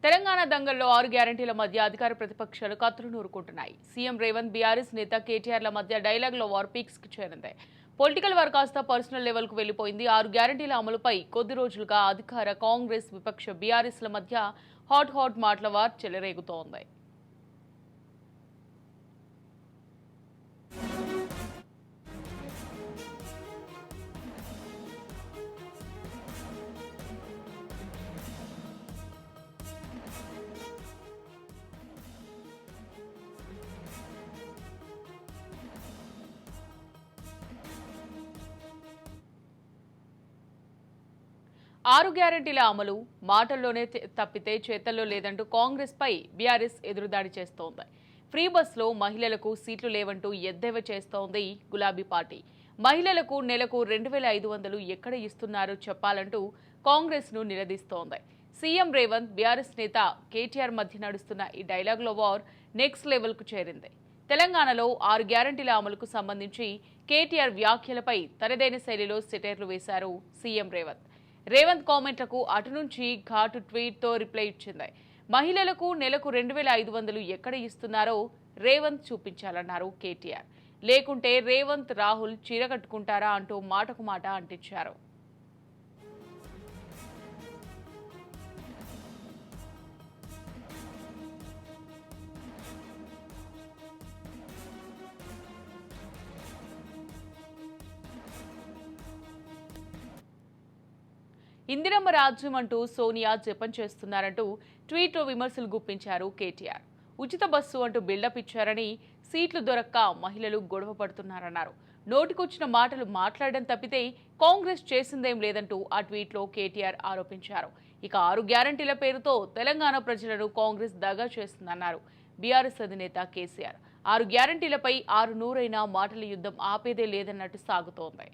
తెలంగాణ దంగల్లో 6 గ్యారంటీల మధ్య అధికార ప్రతిపక్షాలు కత్తులు నూరుకుంటున్నాయి. సీఎం రేవంత్, బీఆర్ఎస్ నేత కేటీఆర్ల మధ్య డైలాగ్లో వార్ పీక్స్ కి చేరింది. పొలిటికల్ వార్ కాస్త పర్సనల్ లెవెల్ కు వెళ్లిపోయింది. 6 గ్యారంటీల అమలుపై కొద్ది రోజులుగా అధికార కాంగ్రెస్, విపక్ష బీఆర్ఎస్ల మధ్య హాట్ మాటల వార్ చెలరేగుతోంది. 6 గ్యారంటీల అమలు మాటల్లోనే తప్పితే చేతల్లో లేదంటూ కాంగ్రెస్ పై బీఆర్ఎస్ ఎదురుదాడి చేస్తోంది. ఫ్రీ బస్లో మహిళలకు సీట్లు లేవంటూ ఎద్దేవా చేస్తోంది గులాబీ పార్టీ. మహిళలకు నెలకు 2,500 ఎక్కడ ఇస్తున్నారో చెప్పాలంటూ కాంగ్రెస్ ను నిలదీస్తోంది. సీఎం రేవంత్, బీఆర్ఎస్ నేత కేటీఆర్ మధ్య నడుస్తున్న ఈ డైలాగ్లో వార్ నెక్స్ట్ లెవెల్ కు చేరింది. తెలంగాణలో 6 గ్యారంటీల అమలుకు సంబంధించి కేటీఆర్ వ్యాఖ్యలపై తనదైన శైలిలో సెటైర్లు వేశారు సీఎం రేవంత్. రేవంత్ కామెంట్లకు అటు నుంచి ఘాటు ట్వీట్తో రిప్లై ఇచ్చింది. మహిళలకు నెలకు 2,500 ఎక్కడ ఇస్తున్నారో రేవంత్ చూపించాలన్నారు కేటీఆర్. లేకుంటే రేవంత్, రాహుల్ చీర కట్టుకుంటారా అంటూ మాటకు మాట అంటించారు. ఇందిరమ్మ రాజ్యం అంటూ సోనియా జపం చేస్తున్నారంటూ ట్వీట్లో విమర్శలు గుప్పించారు కేటీఆర్. ఉచిత బస్సు అంటూ బిల్డప్ ఇచ్చారని, సీట్లు దొరక్క మహిళలు గొడవ పడుతున్నారన్నారు. నోటికొచ్చిన మాటలు మాట్లాడడం తప్పితే కాంగ్రెస్ చేసిందేం లేదంటూ ఆ ట్వీట్లో కేటీఆర్ ఆరోపించారు. ఇక 6 గ్యారంటీల పేరుతో తెలంగాణ ప్రజలను కాంగ్రెస్ దగా చేస్తుందన్నారు బీఆర్ఎస్ అధినేత కేసీఆర్. 6 గ్యారంటీలపై 6 నూరైనా మాటల యుద్ధం ఆపేదే లేదన్నట్టు సాగుతోంది.